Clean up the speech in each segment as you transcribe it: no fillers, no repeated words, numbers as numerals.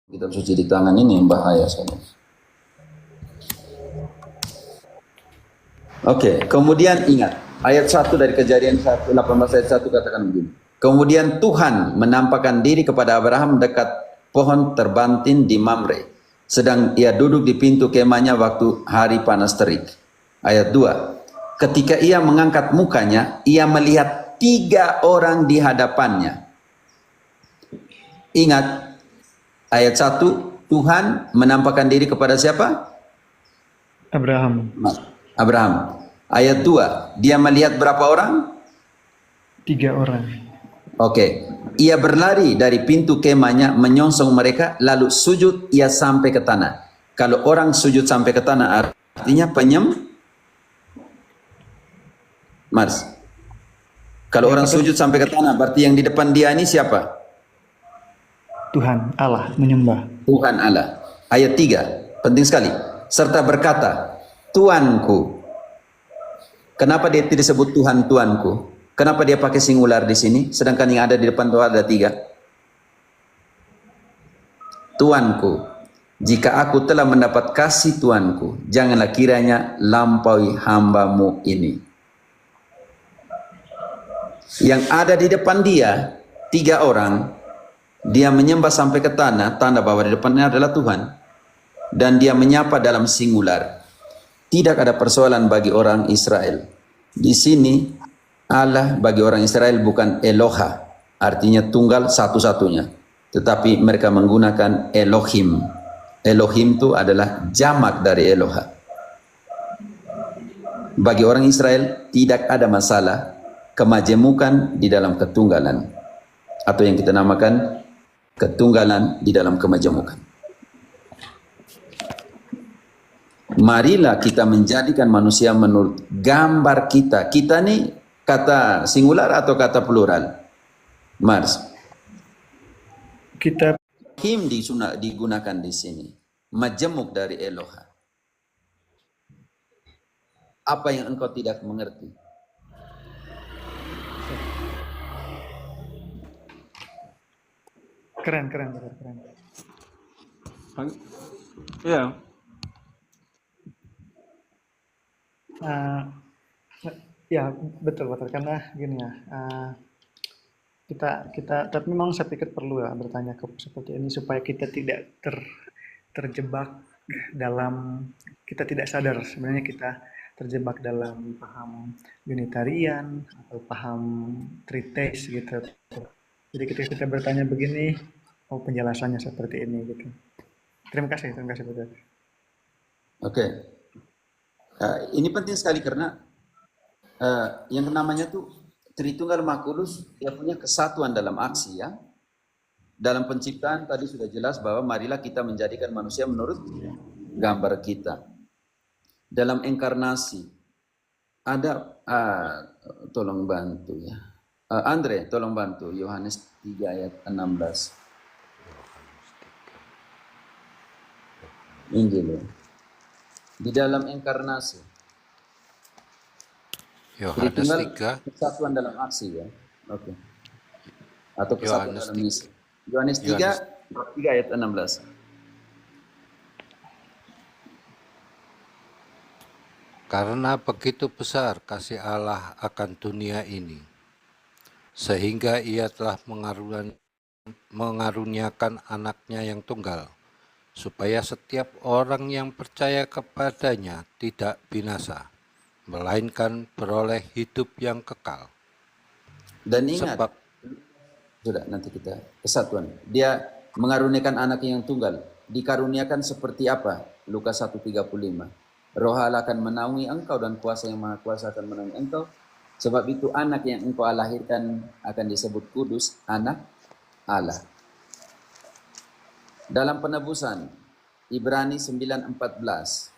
Kitab suci di tangan ini yang bahaya soalnya. Oke, kemudian ingat ayat 1 dari Kejadian 1, 18 ayat 1 katakan begini. Kemudian Tuhan menampakkan diri kepada Abraham dekat pohon terbantin di Mamre, sedang ia duduk di pintu kemahnya waktu hari panas terik. Ayat 2. Ketika ia mengangkat mukanya, ia melihat 3 orang di hadapannya. Ingat, ayat 1, Tuhan menampakkan diri kepada siapa? Abraham. Abraham. Ayat 2, dia melihat berapa orang? 3 orang. Oke. Ia berlari dari pintu kemahnya, menyongsong mereka, lalu sujud, ia sampai ke tanah. Kalau orang sujud sampai ke tanah artinya Mars. Kalau orang sujud sampai ke tanah berarti yang di depan dia ini siapa? Tuhan, Allah, menyembah. Tuhan Allah. Ayat 3, penting sekali. Serta berkata, Tuanku. Kenapa dia tidak disebut Tuhan Tuanku? Kenapa dia pakai singular di sini? Sedangkan yang ada di depan Tuhan ada 3. Tuanku, jika aku telah mendapat kasih Tuanku, janganlah kiranya lampaui hambamu ini. Yang ada di depan dia, 3 orang, dia menyembah sampai ke tanah, tanda bahwa di depannya adalah Tuhan. Dan dia menyapa dalam singular. Tidak ada persoalan bagi orang Israel. Di sini Allah bagi orang Israel bukan Eloha, artinya tunggal satu-satunya. Tetapi mereka menggunakan Elohim. Elohim itu adalah jamak dari Eloha. Bagi orang Israel tidak ada masalah kemajemukan di dalam ketunggalan. Atau yang kita namakan ketunggalan di dalam kemajemukan. Marilah kita menjadikan manusia menurut gambar kita. Kita nih kata singular atau kata plural? Mars. Kita Him digunakan di sini. Majemuk dari Eloha. Apa yang engkau tidak mengerti? keren. Ya. Ya betul karena gini ya, kita tapi memang saya pikir perlu ya bertanya seperti ini supaya kita tidak terjebak dalam, kita tidak sadar sebenarnya kita terjebak dalam paham Unitarian atau paham Tritheis gitu. Jadi ketika kita bertanya begini, oh penjelasannya seperti ini gitu. Terima kasih betul. Oke. Ini penting sekali karena yang namanya tuh Tritunggal Maha Kudus, dia punya kesatuan dalam aksi ya. Dalam penciptaan tadi sudah jelas bahwa marilah kita menjadikan manusia menurut gambar kita. Dalam inkarnasi ada tolong bantu ya. Andre, tolong bantu Yohanes 3 ayat 16. Injil ya. Di dalam inkarnasi. Yohanes 3. Kesatuan dalam aksi ya. Oke. Atau kesatuan dalam misi. Yohanes 3 ayat 16. Karena begitu besar kasih Allah akan dunia ini, sehingga ia telah mengaruniakan anaknya yang tunggal, supaya setiap orang yang percaya kepadanya tidak binasa, melainkan beroleh hidup yang kekal. Dan ingat, sudah nanti kita kesatuan. Dia mengaruniakan anak yang tunggal. Dikaruniakan seperti apa? Lukas 1:35. Roh Allah akan menaungi engkau dan kuasa yang maha kuasa akan menaungi engkau. Sebab itu anak yang engkau lahirkan akan disebut kudus, anak Allah. Dalam penebusan, Ibrani 9:14.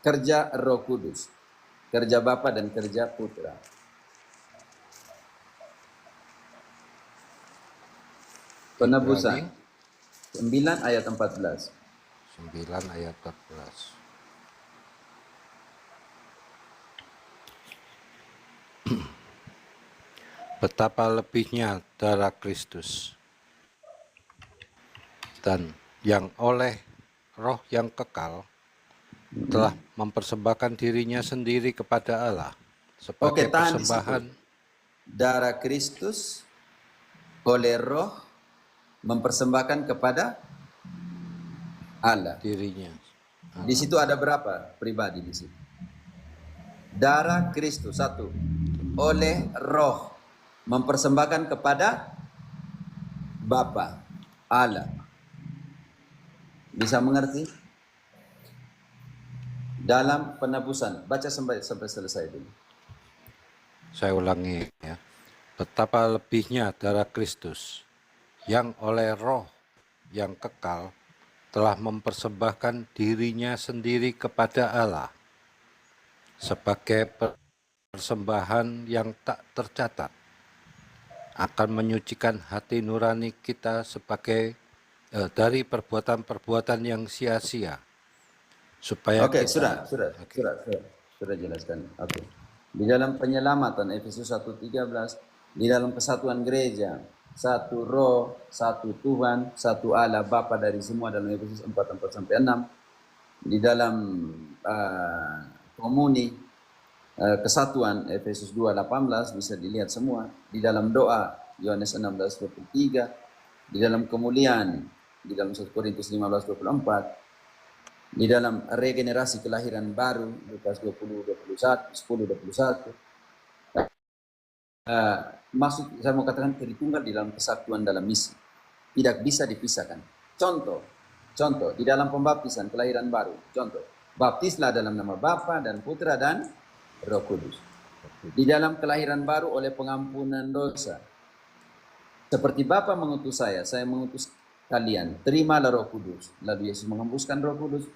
Kerja Roh Kudus, kerja Bapa dan kerja Putra. Penebusan 9 ayat 14. 9 ayat 14. Betapa lebihnya darah Kristus, dan yang oleh Roh yang kekal telah mempersembahkan dirinya sendiri kepada Allah Oke, sebagai tahan di situ. persembahan Darah Kristus oleh Roh mempersembahkan kepada Allah. dirinya. Di situ ada berapa pribadi di situ? Darah Kristus satu, oleh Roh mempersembahkan kepada Bapa Allah. Bisa mengerti? Dalam penebusan. Baca sampai selesai dulu. Saya ulangi ya. Betapa lebihnya darah Kristus yang oleh Roh yang kekal telah mempersembahkan dirinya sendiri kepada Allah sebagai persembahan yang tak tercatat, akan menyucikan hati nurani kita sebagai dari perbuatan-perbuatan yang sia-sia, supaya Oke, kita sudah jelaskan. Oke. Di dalam penyelamatan Efesus 1:13, di dalam kesatuan gereja, satu Roh, satu Tuhan, satu Allah Bapa dari semua dalam Efesus 4:4-6. Di dalam komuni kesatuan Efesus 2:18 bisa dilihat semua. Di dalam doa Yohanes 16:23, di dalam kemuliaan di dalam 1 Korintus 15:24, di dalam regenerasi kelahiran baru Lukas 20:21, 10:21. Maksud saya mau katakan Tritunggal di dalam kesatuan dalam misi tidak bisa dipisahkan. Contoh di dalam pembaptisan kelahiran baru, contoh, baptislah dalam nama Bapa dan Putra dan Roh Kudus. Di dalam kelahiran baru oleh pengampunan dosa, seperti Bapa mengutus saya mengutus kalian, terimalah Roh Kudus. Lalu Yesus mengembuskan Roh Kudus.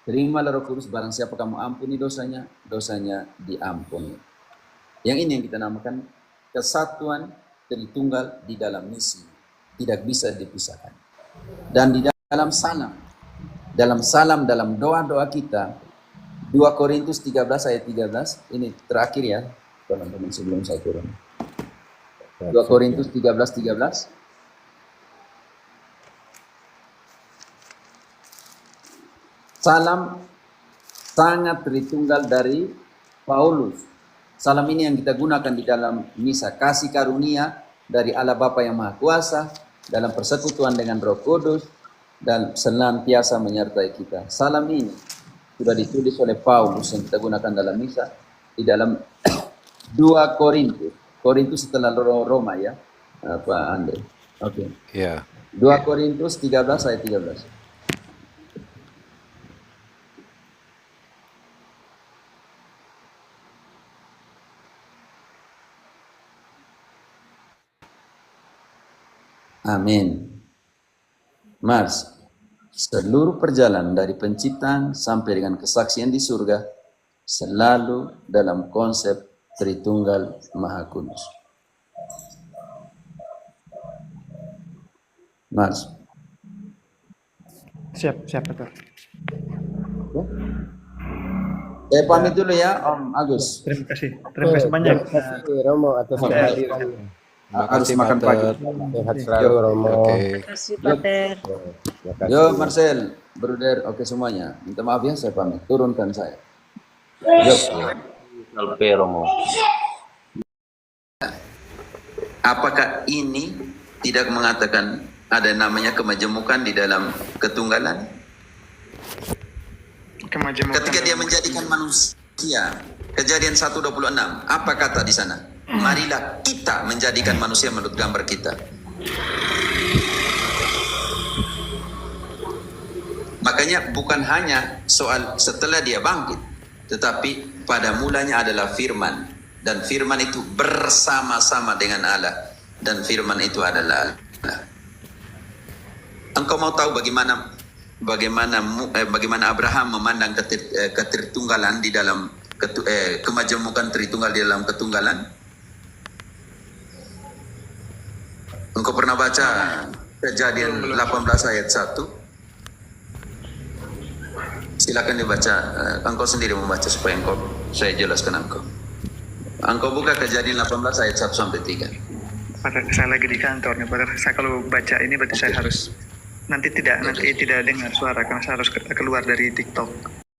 Terimalah Roh Kudus, barang siapa kamu ampuni dosanya, dosanya diampuni. Yang ini yang kita namakan kesatuan Tritunggal di dalam misi, tidak bisa dipisahkan. Dan di dalam salam, dalam doa-doa kita, 2 Korintus 13 ayat 13, ini terakhir ya, teman-teman sebelum saya turun. 2 Korintus 13:13. Salam sangat Tritunggal dari Paulus. Salam ini yang kita gunakan di dalam misa, kasih karunia dari Allah Bapa yang Maha Kuasa dalam persekutuan dengan Roh Kudus dan senantiasa menyertai kita. Salam ini sudah ditulis oleh Paulus yang kita gunakan dalam misa di dalam 2 Korintus. Korintus setelah Roma ya, Pak Andre. Oke. ya 2 Korintus 13 ayat 13. Amin. Mars, seluruh perjalanan dari penciptaan sampai dengan kesaksian di surga selalu dalam konsep Tritunggal Maha Kudus. Mars. Siap, Pastor. Ya. Saya pamit dulu ya, Om Agus. Terima kasih banyak. Terima kasih Romo atas kehadirannya. Harus makan pagi. Sehat selalu Romo. Oke. Terima kasih, Pater. Terima kasih. Yo Marcel, Bruder, oke semuanya. Minta maaf ya, saya pamit. Turunkan saya. Yo. Salve Romo. Apakah ini tidak mengatakan ada namanya kemajemukan di dalam ketunggalan? Kemajemukan Ketika dia menjadikan manusia, Kejadian 1:26, apa kata di sana? Marilah kita menjadikan manusia menurut gambar kita. Makanya bukan hanya soal setelah dia bangkit, tetapi pada mulanya adalah firman. Dan firman itu bersama-sama dengan Allah. Dan firman itu adalah Allah. Engkau mau tahu bagaimana Abraham memandang ketritunggalan di dalam kemajemukan Tritunggal di dalam ketunggalan? Engkau pernah baca Kejadian 18 ayat 1? Silakan dibaca. Engkau sendiri membaca supaya saya jelaskan engkau. Engkau buka Kejadian 18 ayat 1 sampai 3. Pada saya lagi di kantor nih, Pater. Saya kalau baca ini berarti saya harus nanti tidak dengar suara karena saya harus keluar dari TikTok.